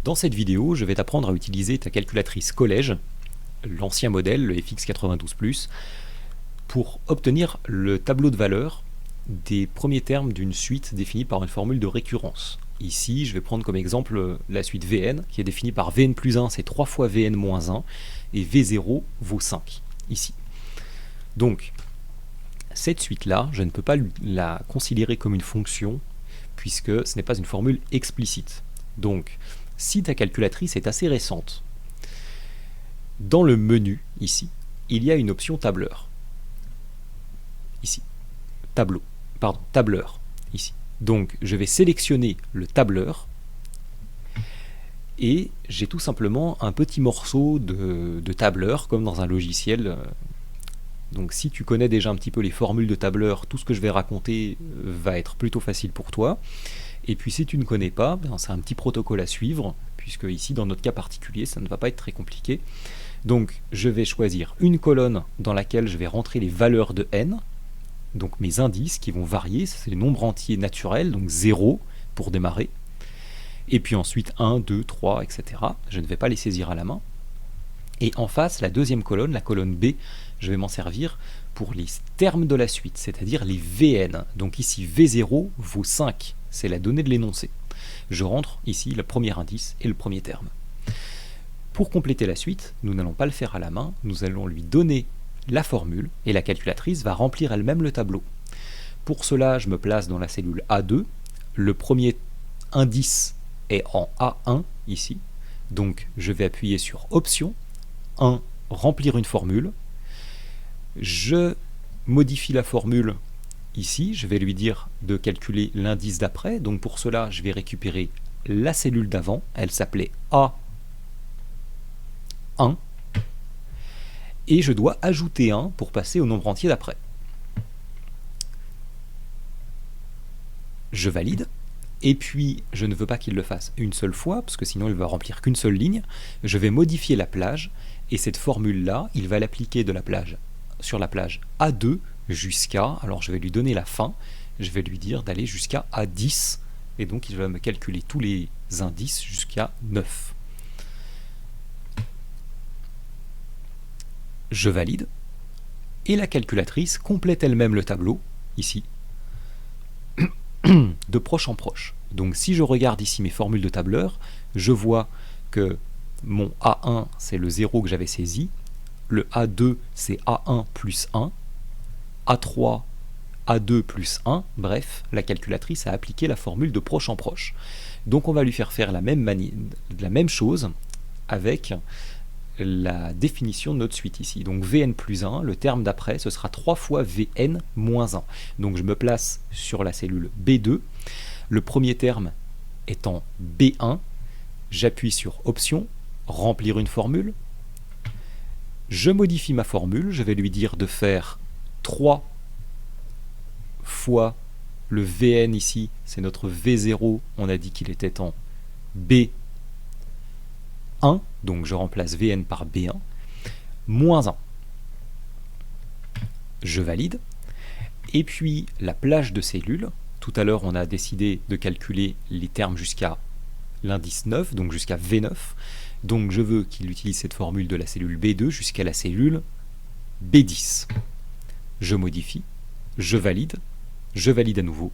Dans cette vidéo, je vais t'apprendre à utiliser ta calculatrice collège, l'ancien modèle, le FX92+, pour obtenir le tableau de valeur des premiers termes d'une suite définie par une formule de récurrence. Ici, je vais prendre comme exemple la suite Vn, qui est définie par Vn plus 1, c'est 3 fois Vn moins 1, et V0 vaut 5, ici. Donc, cette suite-là, je ne peux pas la considérer comme une fonction, puisque ce n'est pas une formule explicite. Donc, si ta calculatrice est assez récente, dans le menu, ici, il y a une option tableur. Ici. Tableur, ici. Donc, je vais sélectionner le tableur, et j'ai tout simplement un petit morceau de tableur, comme dans un logiciel. Donc si tu connais déjà un petit peu les formules de tableur, tout ce que je vais raconter va être plutôt facile pour toi. Et puis si tu ne connais pas, c'est un petit protocole à suivre, puisque ici dans notre cas particulier, ça ne va pas être très compliqué. Donc je vais choisir une colonne dans laquelle je vais rentrer les valeurs de n, donc mes indices qui vont varier, c'est les nombres entiers naturels, donc 0 pour démarrer. Et puis ensuite 1, 2, 3, etc. Je ne vais pas les saisir à la main. Et en face, la deuxième colonne, la colonne B, je vais m'en servir pour les termes de la suite, c'est-à-dire les Vn. Donc ici, V0 vaut 5, c'est la donnée de l'énoncé. Je rentre ici le premier indice et le premier terme. Pour compléter la suite, nous n'allons pas le faire à la main, nous allons lui donner la formule et la calculatrice va remplir elle-même le tableau. Pour cela, je me place dans la cellule A2. Le premier indice est en A1 ici. Donc je vais appuyer sur Option, 1, remplir une formule. Je modifie la formule ici, je vais lui dire de calculer l'indice d'après. Donc pour cela, je vais récupérer la cellule d'avant, elle s'appelait A1. Et je dois ajouter 1 pour passer au nombre entier d'après. Je valide. Et puis, je ne veux pas qu'il le fasse une seule fois, parce que sinon il va remplir qu'une seule ligne. Je vais modifier la plage, et cette formule-là, il va l'appliquer sur la plage A2 jusqu'à, alors je vais lui donner la fin, je vais lui dire d'aller jusqu'à A10, et donc il va me calculer tous les indices jusqu'à 9. Je valide, et la calculatrice complète elle-même le tableau, ici, de proche en proche. Donc si je regarde ici mes formules de tableur, je vois que mon A1 c'est le 0 que j'avais saisi, le A2 c'est A1 plus 1, A3, A2 plus 1, bref, la calculatrice a appliqué la formule de proche en proche. Donc on va lui faire la même chose avec la définition de notre suite ici. Donc Vn plus 1, le terme d'après, ce sera 3 fois Vn moins 1. Donc je me place sur la cellule B2. Le premier terme est en B1. J'appuie sur Option, remplir une formule. Je modifie ma formule. Je vais lui dire de faire 3 fois le Vn ici. C'est notre V0. On a dit qu'il était en B1. Donc je remplace Vn par B1, moins 1. Je valide. Et puis la plage de cellules, tout à l'heure on a décidé de calculer les termes jusqu'à l'indice 9, donc jusqu'à V9. Donc je veux qu'il utilise cette formule de la cellule B2 jusqu'à la cellule B10. Je modifie, je valide à nouveau.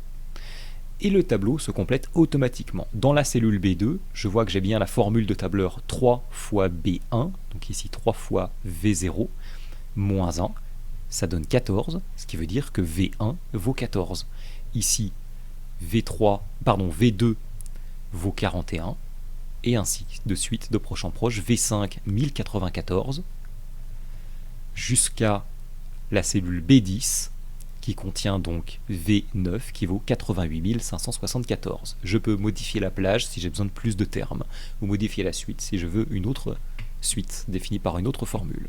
Et le tableau se complète automatiquement. Dans la cellule B2, je vois que j'ai bien la formule de tableur 3 fois B1, donc ici 3 fois V0, moins 1, ça donne 14, ce qui veut dire que V1 vaut 14. Ici, V2 vaut 41, et ainsi de suite, de proche en proche, V5 1094, jusqu'à la cellule B10, qui contient donc V9 qui vaut 88 574. Je peux modifier la plage si j'ai besoin de plus de termes, ou modifier la suite si je veux une autre suite définie par une autre formule.